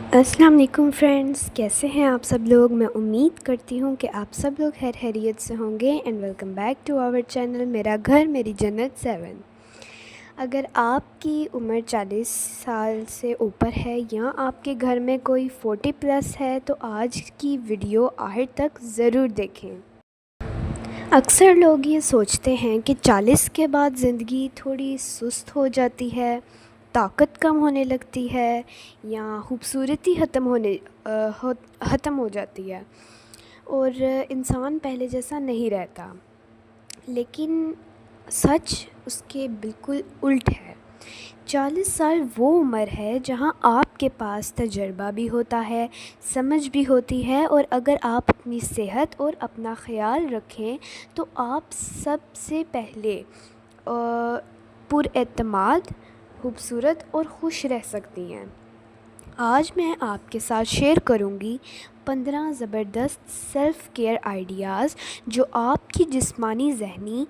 السلام علیکم فرینڈس، کیسے ہیں آپ سب لوگ؟ میں امید کرتی ہوں کہ آپ سب لوگ خیر خیریت سے ہوں گے and welcome back to our channel میرا گھر میری جنت 7۔ اگر آپ کی عمر 40 سال سے اوپر ہے یا آپ کے گھر میں کوئی 40+ ہے تو آج کی ویڈیو آخر تک ضرور دیکھیں۔ اکثر لوگ یہ سوچتے ہیں کہ 40 کے بعد زندگی تھوڑی سست ہو جاتی ہے، طاقت کم ہونے لگتی ہے یا خوبصورتی ختم ہو جاتی ہے اور انسان پہلے جیسا نہیں رہتا، لیکن سچ اس کے بالکل الٹ ہے۔ 40 سال وہ عمر ہے جہاں آپ کے پاس تجربہ بھی ہوتا ہے، سمجھ بھی ہوتی ہے، اور اگر آپ اپنی صحت اور اپنا خیال رکھیں تو آپ سب سے پہلے پر اعتماد، خوبصورت اور خوش رہ سکتی ہیں۔ آج میں آپ کے ساتھ شیئر کروں گی 15 زبردست سیلف کیئر آئیڈیاز جو آپ کی جسمانی، ذہنی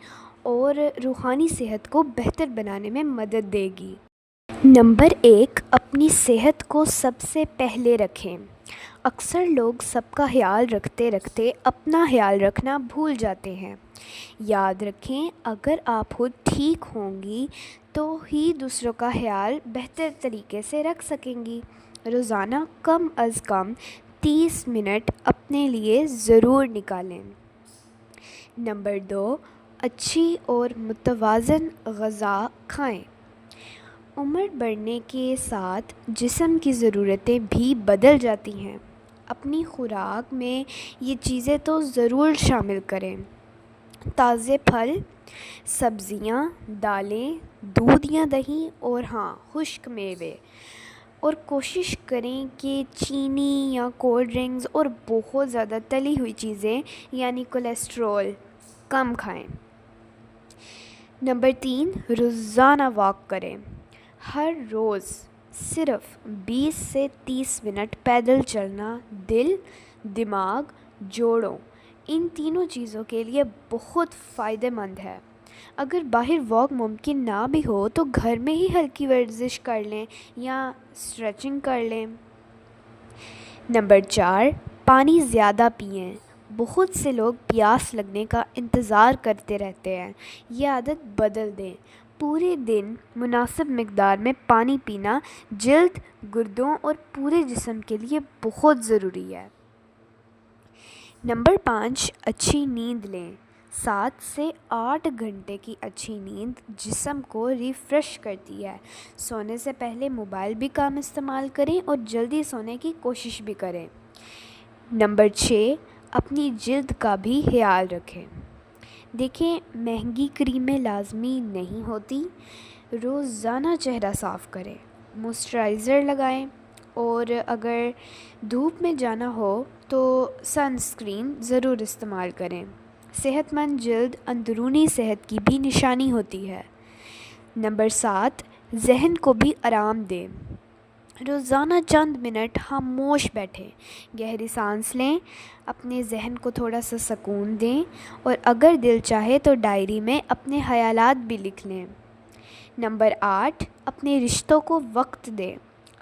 اور روحانی صحت کو بہتر بنانے میں مدد دے گی۔ نمبر 1، اپنی صحت کو سب سے پہلے رکھیں۔ اکثر لوگ سب کا خیال رکھتے رکھتے اپنا خیال رکھنا بھول جاتے ہیں۔ یاد رکھیں، اگر آپ خود ٹھیک ہوں گی تو ہی دوسروں کا خیال بہتر طریقے سے رکھ سکیں گی۔ روزانہ کم از کم 30 منٹ اپنے لیے ضرور نکالیں۔ نمبر 2، اچھی اور متوازن غذا کھائیں۔ عمر بڑھنے کے ساتھ جسم کی ضرورتیں بھی بدل جاتی ہیں۔ اپنی خوراک میں یہ چیزیں تو ضرور شامل کریں: تازے پھل، سبزیاں، دالیں، دودھ یا دہی، اور خشک میوے۔ اور کوشش کریں کہ چینی یا کولڈ ڈرنکس اور بہت زیادہ تلی ہوئی چیزیں یعنی کولیسٹرول کم کھائیں۔ نمبر 3، روزانہ واک کریں۔ ہر روز صرف 20 سے 30 منٹ پیدل چلنا دل، دماغ، جوڑوں، ان تینوں چیزوں کے لیے بہت فائدہ مند ہے۔ اگر باہر واک ممکن نہ بھی ہو تو گھر میں ہی ہلکی ورزش کر لیں یا اسٹریچنگ کر لیں۔ نمبر 4، پانی زیادہ پئیں۔ بہت سے لوگ پیاس لگنے کا انتظار کرتے رہتے ہیں، یہ عادت بدل دیں۔ پورے دن مناسب مقدار میں پانی پینا جلد، گردوں اور پورے جسم کے لیے بہت ضروری ہے۔ نمبر 5، اچھی نیند لیں۔ 7 سے 8 گھنٹے کی اچھی نیند جسم کو ریفریش کرتی ہے۔ سونے سے پہلے موبائل بھی کم استعمال کریں اور جلدی سونے کی کوشش بھی کریں۔ نمبر 6، اپنی جلد کا بھی خیال رکھیں۔ دیکھیں، مہنگی کریمیں لازمی نہیں ہوتی۔ روزانہ چہرہ صاف کریں، موئسچرائزر لگائیں، اور اگر دھوپ میں جانا ہو تو سن اسکرین ضرور استعمال کریں۔ صحت مند جلد اندرونی صحت کی بھی نشانی ہوتی ہے۔ نمبر 7، ذہن کو بھی آرام دیں۔ روزانہ چند منٹ خاموش بیٹھیں، گہری سانس لیں، اپنے ذہن کو تھوڑا سا سکون دیں، اور اگر دل چاہے تو ڈائری میں اپنے خیالات بھی لکھ لیں۔ نمبر 8، اپنے رشتوں کو وقت دیں۔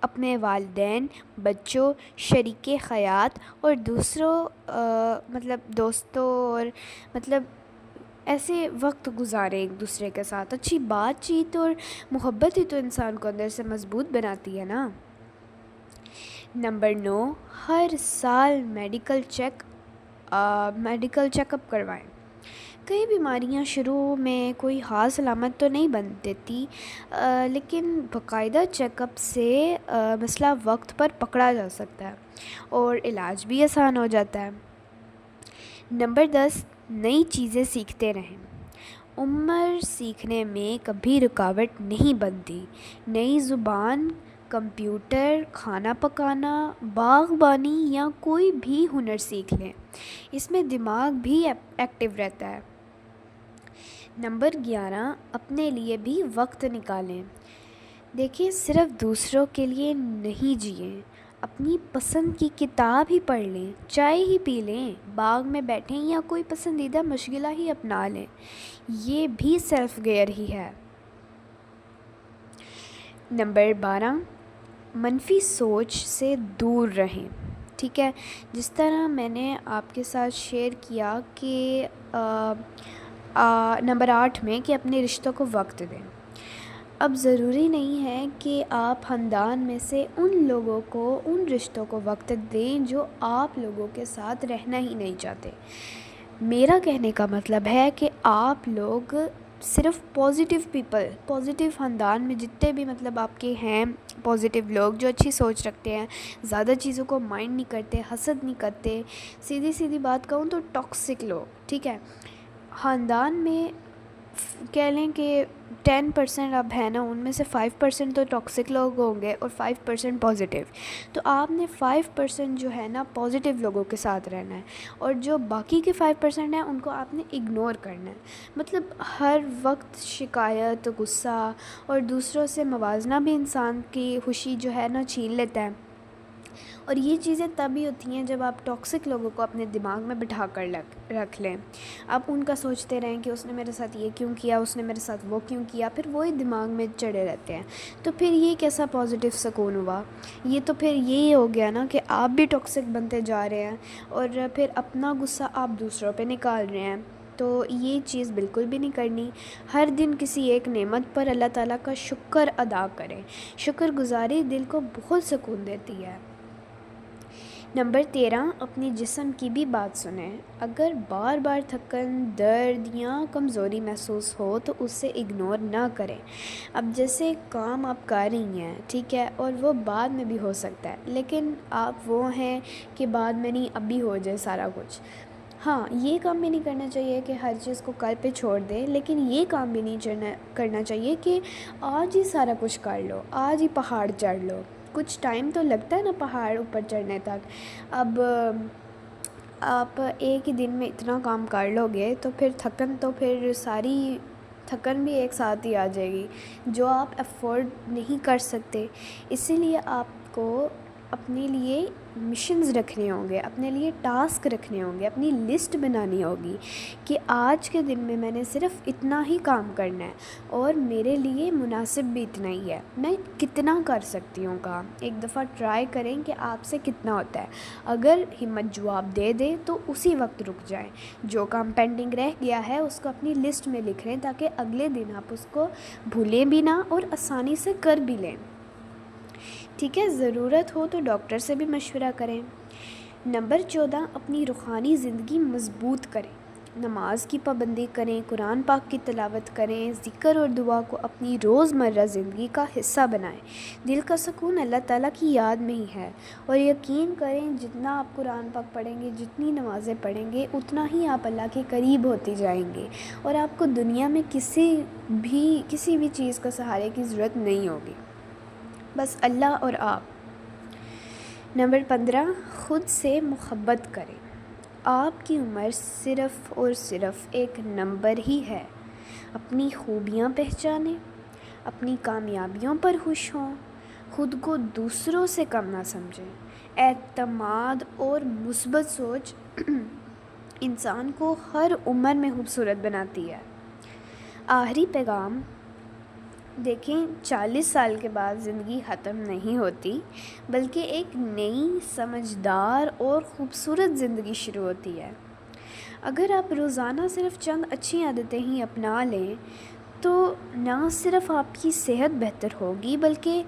اپنے والدین، بچوں، شریک حیات اور دوستوں اور ایسے وقت گزاریں ایک دوسرے کے ساتھ۔ اچھی بات چیت اور محبت ہی تو انسان کو اندر سے مضبوط بناتی ہے نا۔ نمبر 9، ہر سال میڈیکل چیک اپ کروائیں۔ کئی بیماریاں شروع میں کوئی خاص علامت تو نہیں بن دیتی، لیکن باقاعدہ چیک اپ سے مسئلہ وقت پر پکڑا جا سکتا ہے اور علاج بھی آسان ہو جاتا ہے۔ نمبر 10، نئی چیزیں سیکھتے رہیں۔ عمر سیکھنے میں کبھی رکاوٹ نہیں بنتی۔ نئی زبان، کمپیوٹر، کھانا پکانا، باغبانی یا کوئی بھی ہنر سیکھ لیں، اس میں دماغ بھی ایکٹیو رہتا ہے۔ نمبر 11، اپنے لیے بھی وقت نکالیں۔ دیکھیں، صرف دوسروں کے لیے نہیں جئیں، اپنی پسند کی کتاب ہی پڑھ لیں، چائے ہی پی لیں، باغ میں بیٹھیں یا کوئی پسندیدہ مشغلہ ہی اپنا لیں، یہ بھی سیلف کیئر ہی ہے۔ نمبر 12، منفی سوچ سے دور رہیں، ٹھیک ہے. جس طرح میں نے آپ کے ساتھ شیئر کیا کہ نمبر 8 میں کہ اپنے رشتوں کو وقت دیں. اب ضروری نہیں ہے کہ آپ خاندان میں سے ان لوگوں کو، ان رشتوں کو وقت دیں جو آپ لوگوں کے ساتھ رہنا ہی نہیں چاہتے. میرا کہنے کا مطلب ہے کہ آپ لوگ صرف پازیٹیو خاندان میں جتنے بھی مطلب آپ کے ہیں پازیٹیو لوگ جو اچھی سوچ رکھتے ہیں، زیادہ چیزوں کو مائنڈ نہیں کرتے، حسد نہیں کرتے، سیدھی بات کہوں تو ٹاکسک لوگ، ٹھیک ہے. خاندان میں کہہ لیں کہ 10% اب ہے نا، ان میں سے 5% تو ٹاکسک لوگ ہوں گے اور 5% پازیٹیو. تو آپ نے 5% جو ہے نا پازیٹیو لوگوں کے ساتھ رہنا ہے، اور جو باقی کے 5% ہیں ان کو آپ نے اگنور کرنا ہے. مطلب ہر وقت شکایت، غصہ اور دوسروں سے موازنہ بھی انسان کی خوشی جو ہے نا چھین لیتا ہے. اور یہ چیزیں تبھی ہوتی ہیں جب آپ ٹاکسک لوگوں کو اپنے دماغ میں بٹھا کر رکھ لیں. آپ ان کا سوچتے رہیں کہ اس نے میرے ساتھ یہ کیوں کیا، اس نے میرے ساتھ وہ کیوں کیا، پھر وہی دماغ میں چڑھے رہتے ہیں. تو پھر یہ کیسا پازیٹیو سکون ہوا؟ یہ تو پھر یہی ہو گیا نا کہ آپ بھی ٹاکسک بنتے جا رہے ہیں اور پھر اپنا غصہ آپ دوسروں پہ نکال رہے ہیں. تو یہ چیز بالکل بھی نہیں کرنی. ہر دن کسی ایک نعمت پر اللہ تعالیٰ کا شکر ادا کریں. شکر گزاری دل کو بہت سکون دیتی ہے. نمبر 13، اپنی جسم کی بھی بات سنیں. اگر بار بار تھکن، درد یا کمزوری محسوس ہو تو اسے اگنور نہ کریں. اب جیسے کام آپ کر رہی ہیں، ٹھیک ہے، اور وہ بعد میں بھی ہو سکتا ہے، لیکن آپ وہ ہیں کہ بعد میں نہیں ابھی ہو جائے سارا کچھ. ہاں، یہ کام بھی نہیں کرنا چاہیے کہ ہر چیز کو کل پہ چھوڑ دیں، لیکن یہ کام بھی نہیں کرنا چاہیے کہ آج ہی سارا کچھ کر لو، آج ہی پہاڑ چڑھ لو. کچھ ٹائم تو لگتا ہے نا پہاڑ اوپر چڑھنے تک. اب آپ ایک ہی دن میں اتنا کام کر لو گے تو پھر ساری تھکن بھی ایک ساتھ ہی آ جائے گی جو آپ افورڈ نہیں کر سکتے. اسی لیے آپ کو اپنے لیے مشنز رکھنے ہوں گے، اپنے لیے ٹاسک رکھنے ہوں گے، اپنی لسٹ بنانی ہوگی کہ آج کے دن میں نے صرف اتنا ہی کام کرنا ہے اور میرے لیے مناسب بھی اتنا ہی ہے. میں کتنا کر سکتی ہوں کام. ایک دفعہ ٹرائی کریں کہ آپ سے کتنا ہوتا ہے. اگر ہمت جواب دے دے تو اسی وقت رک جائیں. جو کام پینڈنگ رہ گیا ہے اس کو اپنی لسٹ میں لکھ لیں تاکہ اگلے دن آپ اس کو بھولیں بھی نہ اور آسانی سے کر بھی لیں. ٹھیک ہے، ضرورت ہو تو ڈاکٹر سے بھی مشورہ کریں. نمبر 14، اپنی روحانی زندگی مضبوط کریں. نماز کی پابندی کریں، قرآن پاک کی تلاوت کریں، ذکر اور دعا کو اپنی روزمرہ زندگی کا حصہ بنائیں. دل کا سکون اللہ تعالیٰ کی یاد میں ہی ہے، اور یقین کریں جتنا آپ قرآن پاک پڑھیں گے، جتنی نمازیں پڑھیں گے، اتنا ہی آپ اللہ کے قریب ہوتی جائیں گے اور آپ کو دنیا میں کسی بھی چیز کا سہارے کی ضرورت نہیں ہوگی، بس اللہ اور آپ. نمبر 15، خود سے محبت کریں. آپ کی عمر صرف اور صرف ایک نمبر ہی ہے. اپنی خوبیاں پہچانیں، اپنی کامیابیوں پر خوش ہوں، خود کو دوسروں سے کم نہ سمجھیں. اعتماد اور مثبت سوچ انسان کو ہر عمر میں خوبصورت بناتی ہے. آخری پیغام دیکھیں، 40 سال کے بعد زندگی ختم نہیں ہوتی، بلکہ ایک نئی، سمجھدار اور خوبصورت زندگی شروع ہوتی ہے. اگر آپ روزانہ صرف چند اچھی عادتیں ہی اپنا لیں تو نہ صرف آپ کی صحت بہتر ہوگی بلکہ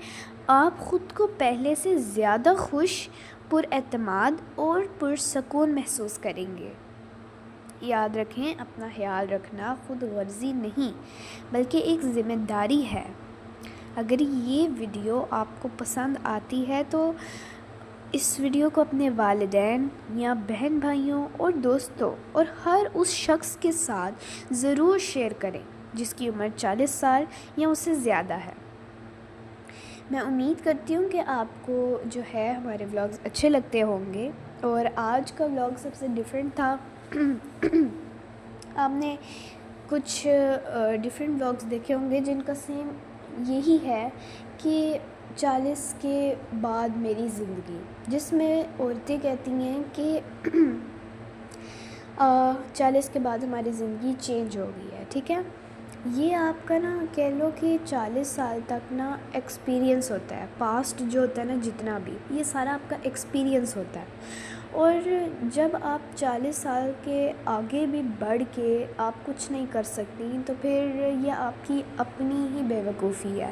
آپ خود کو پہلے سے زیادہ خوش، پر اعتماد اور پرسکون محسوس کریں گے. یاد رکھیں، اپنا خیال رکھنا خود غرضی نہیں بلکہ ایک ذمہ داری ہے. اگر یہ ویڈیو آپ کو پسند آتی ہے تو اس ویڈیو کو اپنے والدین یا بہن بھائیوں اور دوستوں اور ہر اس شخص کے ساتھ ضرور شیئر کریں جس کی عمر 40 سال یا اس سے زیادہ ہے. میں امید کرتی ہوں کہ آپ کو جو ہے ہمارے ولاگز اچھے لگتے ہوں گے، اور آج کا ولاگ سب سے ڈیفرنٹ تھا. آپ نے کچھ ڈیفرنٹ ولاگز دیکھے ہوں گے جن کا سیم یہی ہے کہ 40 کے بعد میری زندگی، جس میں عورتیں کہتی ہیں کہ 40 کے بعد ہماری زندگی چینج ہو گئی ہے. ٹھیک ہے، یہ آپ کا نا کہہ لو کہ 40 سال تک نا ایکسپیرینس ہوتا ہے، پاسٹ جو ہوتا ہے نا جتنا بھی، یہ سارا آپ کا ایکسپیرینس ہوتا ہے۔ اور جب آپ 40 سال کے آگے بھی بڑھ کے آپ کچھ نہیں کر سکتی تو پھر یہ آپ کی اپنی ہی بے وقوفی ہے۔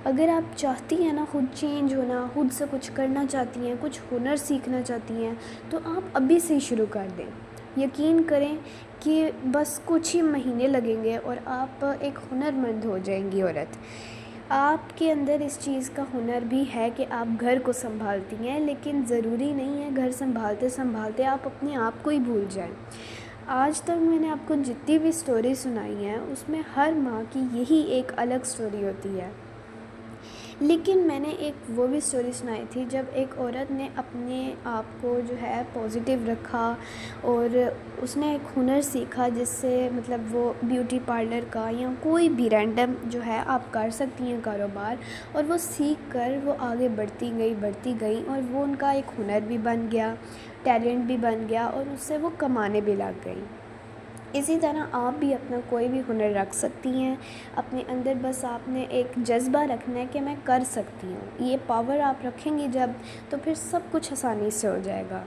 اگر آپ چاہتی ہیں نا خود چینج ہونا، خود سے کچھ کرنا چاہتی ہیں، کچھ ہنر سیکھنا چاہتی ہیں، تو آپ ابھی سے ہی شروع کر دیں۔ یقین کریں کہ بس کچھ ہی مہینے لگیں گے اور آپ ایک ہنرمند ہو جائیں گی عورت۔ آپ کے اندر اس چیز کا ہنر بھی ہے کہ آپ گھر کو سنبھالتی ہیں، لیکن ضروری نہیں ہے گھر سنبھالتے سنبھالتے آپ اپنے آپ کو ہی بھول جائیں۔ آج تک میں نے آپ کو جتنی بھی سٹوری سنائی ہیں اس میں ہر ماں کی یہی ایک الگ سٹوری ہوتی ہے، لیکن میں نے ایک وہ بھی سٹوری سنائی تھی جب ایک عورت نے اپنے آپ کو جو ہے پازیٹیو رکھا اور اس نے ایک ہنر سیکھا جس سے مطلب وہ بیوٹی پارلر کا یا کوئی بھی رینڈم جو ہے آپ کر سکتی ہیں کاروبار، اور وہ سیکھ کر وہ آگے بڑھتی گئی اور وہ ان کا ایک ہنر بھی بن گیا، ٹیلنٹ بھی بن گیا اور اس سے وہ کمانے بھی لگ گئی۔ اسی طرح آپ بھی اپنا کوئی بھی ہنر رکھ سکتی ہیں اپنے اندر، بس آپ نے ایک جذبہ رکھنا ہے کہ میں کر سکتی ہوں۔ یہ پاور آپ رکھیں گی جب، تو پھر سب کچھ آسانی سے ہو جائے گا۔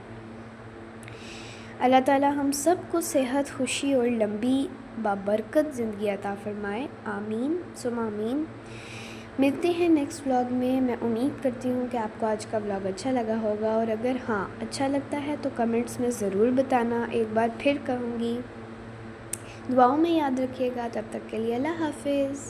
اللہ تعالیٰ ہم سب کو صحت، خوشی اور لمبی بابرکت زندگی عطا فرمائے، آمین ثم آمین۔ ملتے ہیں نیکسٹ ولاگ میں۔ میں امید کرتی ہوں کہ آپ کو آج کا ولاگ اچھا لگا ہوگا، اور اگر ہاں اچھا لگتا ہے تو کمنٹس میں ضرور بتانا۔ ایک بار پھر کہوں گی، دعاؤں میں یاد رکھیے گا۔ تب تک کے لیے اللہ حافظ۔